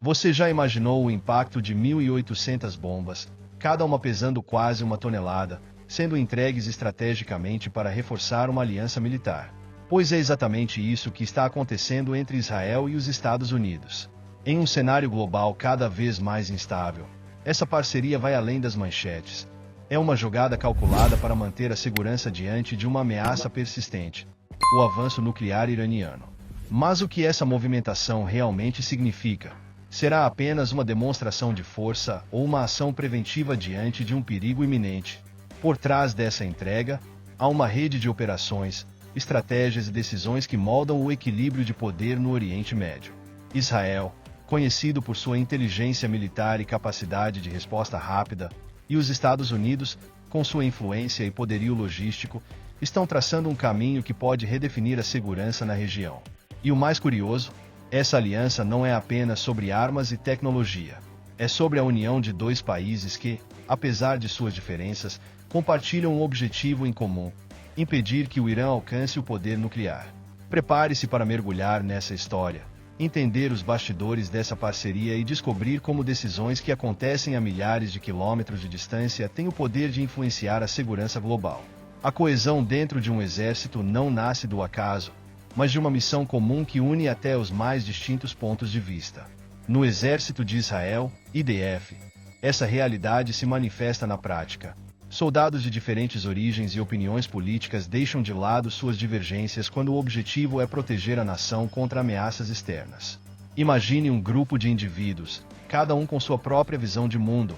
Você já imaginou o impacto de 1.800 bombas, cada uma pesando quase uma tonelada, sendo entregues estrategicamente para reforçar uma aliança militar? Pois é exatamente isso que está acontecendo entre Israel e os Estados Unidos. Em um cenário global cada vez mais instável, essa parceria vai além das manchetes. É uma jogada calculada para manter a segurança diante de uma ameaça persistente, o avanço nuclear iraniano. Mas o que essa movimentação realmente significa? Será apenas uma demonstração de força ou uma ação preventiva diante de um perigo iminente? Por trás dessa entrega, há uma rede de operações, estratégias e decisões que moldam o equilíbrio de poder no Oriente Médio. Israel, conhecido por sua inteligência militar e capacidade de resposta rápida, e os Estados Unidos, com sua influência e poderio logístico, estão traçando um caminho que pode redefinir a segurança na região. E o mais curioso, essa aliança não é apenas sobre armas e tecnologia. É sobre a união de dois países que, apesar de suas diferenças, compartilham um objetivo em comum: impedir que o Irã alcance o poder nuclear. Prepare-se para mergulhar nessa história, entender os bastidores dessa parceria e descobrir como decisões que acontecem a milhares de quilômetros de distância têm o poder de influenciar a segurança global. A coesão dentro de um exército não nasce do acaso, mas de uma missão comum que une até os mais distintos pontos de vista. No Exército de Israel, IDF, essa realidade se manifesta na prática. Soldados de diferentes origens e opiniões políticas deixam de lado suas divergências quando o objetivo é proteger a nação contra ameaças externas. Imagine um grupo de indivíduos, cada um com sua própria visão de mundo,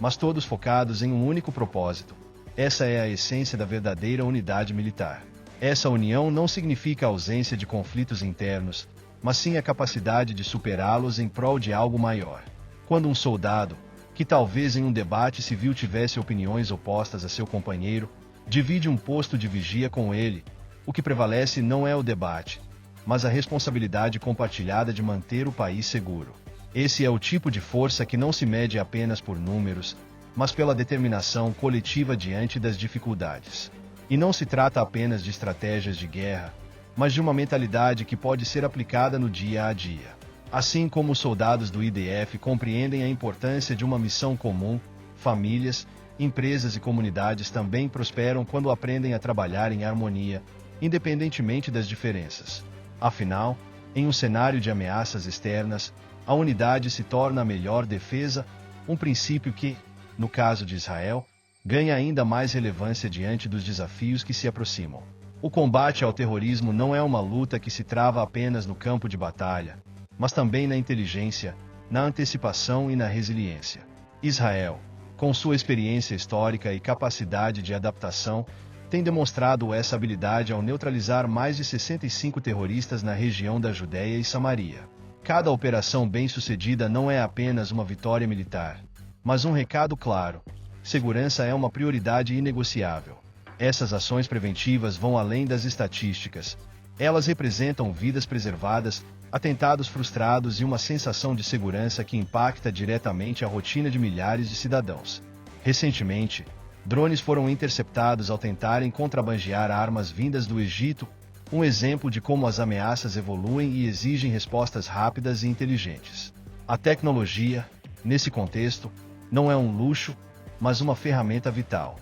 mas todos focados em um único propósito. Essa é a essência da verdadeira unidade militar. Essa união não significa a ausência de conflitos internos, mas sim a capacidade de superá-los em prol de algo maior. Quando um soldado, que talvez em um debate civil tivesse opiniões opostas a seu companheiro, divide um posto de vigia com ele, o que prevalece não é o debate, mas a responsabilidade compartilhada de manter o país seguro. Esse é o tipo de força que não se mede apenas por números, mas pela determinação coletiva diante das dificuldades. E não se trata apenas de estratégias de guerra, mas de uma mentalidade que pode ser aplicada no dia a dia. Assim como os soldados do IDF compreendem a importância de uma missão comum, famílias, empresas e comunidades também prosperam quando aprendem a trabalhar em harmonia, independentemente das diferenças. Afinal, em um cenário de ameaças externas, a unidade se torna a melhor defesa, um princípio que, no caso de Israel, ganha ainda mais relevância diante dos desafios que se aproximam. O combate ao terrorismo não é uma luta que se trava apenas no campo de batalha, mas também na inteligência, na antecipação e na resiliência. Israel, com sua experiência histórica e capacidade de adaptação, tem demonstrado essa habilidade ao neutralizar mais de 65 terroristas na região da Judéia e Samaria. Cada operação bem-sucedida não é apenas uma vitória militar, mas um recado claro: segurança é uma prioridade inegociável. Essas ações preventivas vão além das estatísticas. Elas representam vidas preservadas, atentados frustrados e uma sensação de segurança que impacta diretamente a rotina de milhares de cidadãos. Recentemente, drones foram interceptados ao tentarem contrabandear armas vindas do Egito, um exemplo de como as ameaças evoluem e exigem respostas rápidas e inteligentes. A tecnologia, nesse contexto, não é um luxo, mas uma ferramenta vital.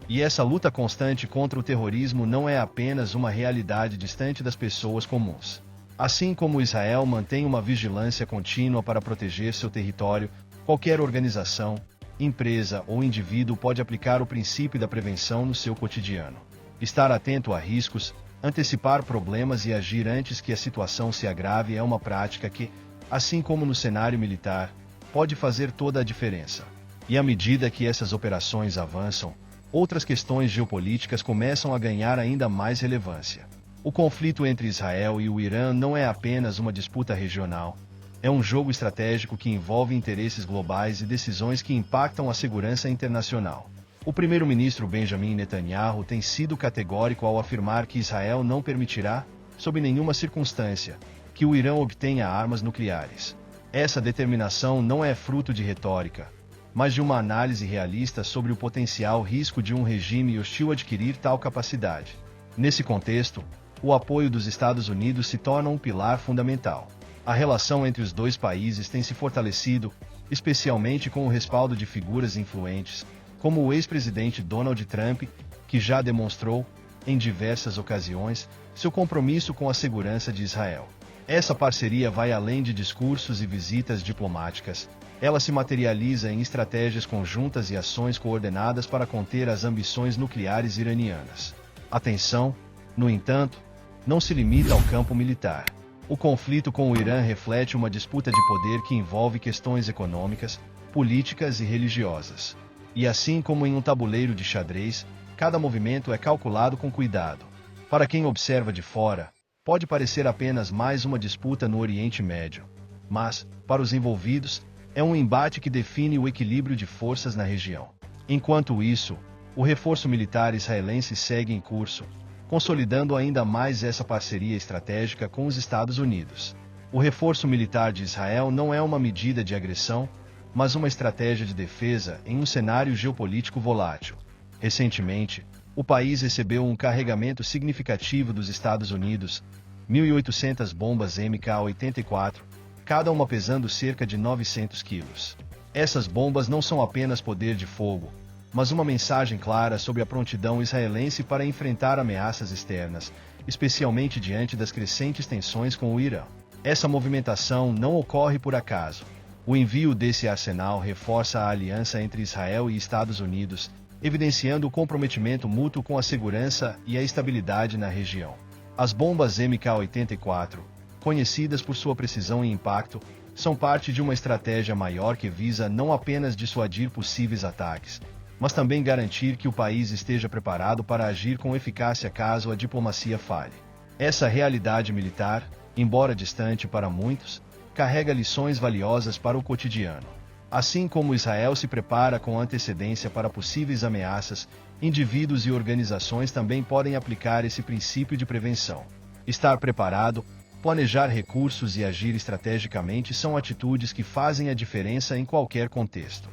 E essa luta constante contra o terrorismo não é apenas uma realidade distante das pessoas comuns. Assim como Israel mantém uma vigilância contínua para proteger seu território, qualquer organização, empresa ou indivíduo pode aplicar o princípio da prevenção no seu cotidiano. Estar atento a riscos, antecipar problemas e agir antes que a situação se agrave é uma prática que, assim como no cenário militar, pode fazer toda a diferença. E à medida que essas operações avançam, outras questões geopolíticas começam a ganhar ainda mais relevância. O conflito entre Israel e o Irã não é apenas uma disputa regional, é um jogo estratégico que envolve interesses globais e decisões que impactam a segurança internacional. O primeiro-ministro Benjamin Netanyahu tem sido categórico ao afirmar que Israel não permitirá, sob nenhuma circunstância, que o Irã obtenha armas nucleares. Essa determinação não é fruto de retórica, mas de uma análise realista sobre o potencial risco de um regime hostil adquirir tal capacidade. Nesse contexto, o apoio dos Estados Unidos se torna um pilar fundamental. A relação entre os dois países tem se fortalecido, especialmente com o respaldo de figuras influentes, como o ex-presidente Donald Trump, que já demonstrou, em diversas ocasiões, seu compromisso com a segurança de Israel. Essa parceria vai além de discursos e visitas diplomáticas. Ela se materializa em estratégias conjuntas e ações coordenadas para conter as ambições nucleares iranianas. A tensão, no entanto, não se limita ao campo militar. O conflito com o Irã reflete uma disputa de poder que envolve questões econômicas, políticas e religiosas. E assim como em um tabuleiro de xadrez, cada movimento é calculado com cuidado. Para quem observa de fora, pode parecer apenas mais uma disputa no Oriente Médio. Mas, para os envolvidos, é um embate que define o equilíbrio de forças na região. Enquanto isso, o reforço militar israelense segue em curso, consolidando ainda mais essa parceria estratégica com os Estados Unidos. O reforço militar de Israel não é uma medida de agressão, mas uma estratégia de defesa em um cenário geopolítico volátil. Recentemente, o país recebeu um carregamento significativo dos Estados Unidos, 1.800 bombas MK-84, cada uma pesando cerca de 900 quilos. Essas bombas não são apenas poder de fogo, mas uma mensagem clara sobre a prontidão israelense para enfrentar ameaças externas, especialmente diante das crescentes tensões com o Irã. Essa movimentação não ocorre por acaso. O envio desse arsenal reforça a aliança entre Israel e Estados Unidos, evidenciando o comprometimento mútuo com a segurança e a estabilidade na região. As bombas MK-84, conhecidas por sua precisão e impacto, são parte de uma estratégia maior que visa não apenas dissuadir possíveis ataques, mas também garantir que o país esteja preparado para agir com eficácia caso a diplomacia falhe. Essa realidade militar, embora distante para muitos, carrega lições valiosas para o cotidiano. Assim como Israel se prepara com antecedência para possíveis ameaças, indivíduos e organizações também podem aplicar esse princípio de prevenção. Estar preparado, planejar recursos e agir estrategicamente são atitudes que fazem a diferença em qualquer contexto.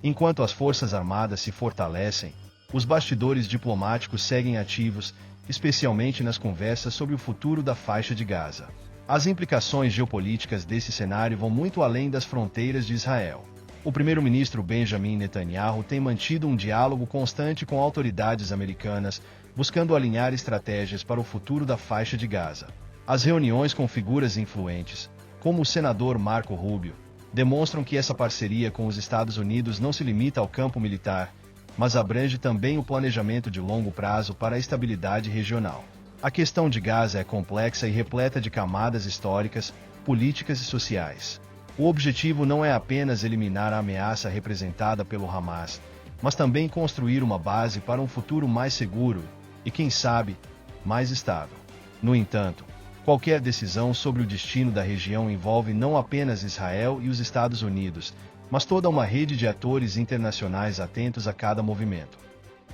Enquanto as Forças Armadas se fortalecem, os bastidores diplomáticos seguem ativos, especialmente nas conversas sobre o futuro da faixa de Gaza. As implicações geopolíticas desse cenário vão muito além das fronteiras de Israel. O primeiro-ministro Benjamin Netanyahu tem mantido um diálogo constante com autoridades americanas, buscando alinhar estratégias para o futuro da faixa de Gaza. As reuniões com figuras influentes, como o senador Marco Rubio, demonstram que essa parceria com os Estados Unidos não se limita ao campo militar, mas abrange também o planejamento de longo prazo para a estabilidade regional. A questão de Gaza é complexa e repleta de camadas históricas, políticas e sociais. O objetivo não é apenas eliminar a ameaça representada pelo Hamas, mas também construir uma base para um futuro mais seguro e, quem sabe, mais estável. No entanto, qualquer decisão sobre o destino da região envolve não apenas Israel e os Estados Unidos, mas toda uma rede de atores internacionais atentos a cada movimento.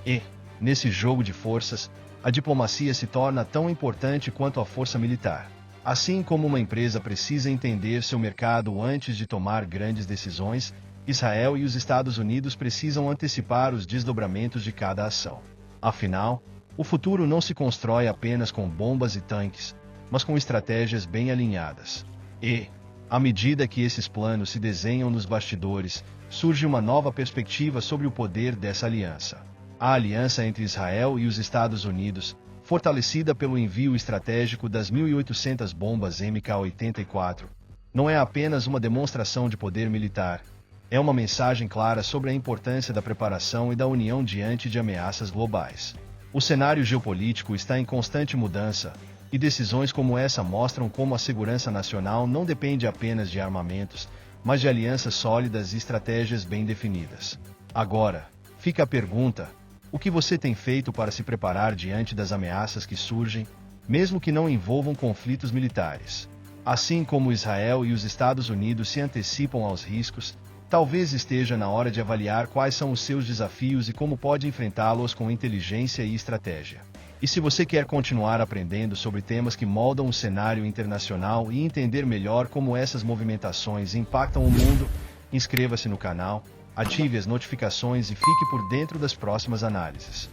E, nesse jogo de forças, a diplomacia se torna tão importante quanto a força militar. Assim como uma empresa precisa entender seu mercado antes de tomar grandes decisões, Israel e os Estados Unidos precisam antecipar os desdobramentos de cada ação. Afinal, o futuro não se constrói apenas com bombas e tanques, mas com estratégias bem alinhadas. E, à medida que esses planos se desenham nos bastidores, surge uma nova perspectiva sobre o poder dessa aliança. A aliança entre Israel e os Estados Unidos, fortalecida pelo envio estratégico das 1.800 bombas MK-84, não é apenas uma demonstração de poder militar, é uma mensagem clara sobre a importância da preparação e da união diante de ameaças globais. O cenário geopolítico está em constante mudança, e decisões como essa mostram como a segurança nacional não depende apenas de armamentos, mas de alianças sólidas e estratégias bem definidas. Agora, fica a pergunta: o que você tem feito para se preparar diante das ameaças que surgem, mesmo que não envolvam conflitos militares? Assim como Israel e os Estados Unidos se antecipam aos riscos, talvez esteja na hora de avaliar quais são os seus desafios e como pode enfrentá-los com inteligência e estratégia. E se você quer continuar aprendendo sobre temas que moldam o cenário internacional e entender melhor como essas movimentações impactam o mundo, inscreva-se no canal, ative as notificações e fique por dentro das próximas análises.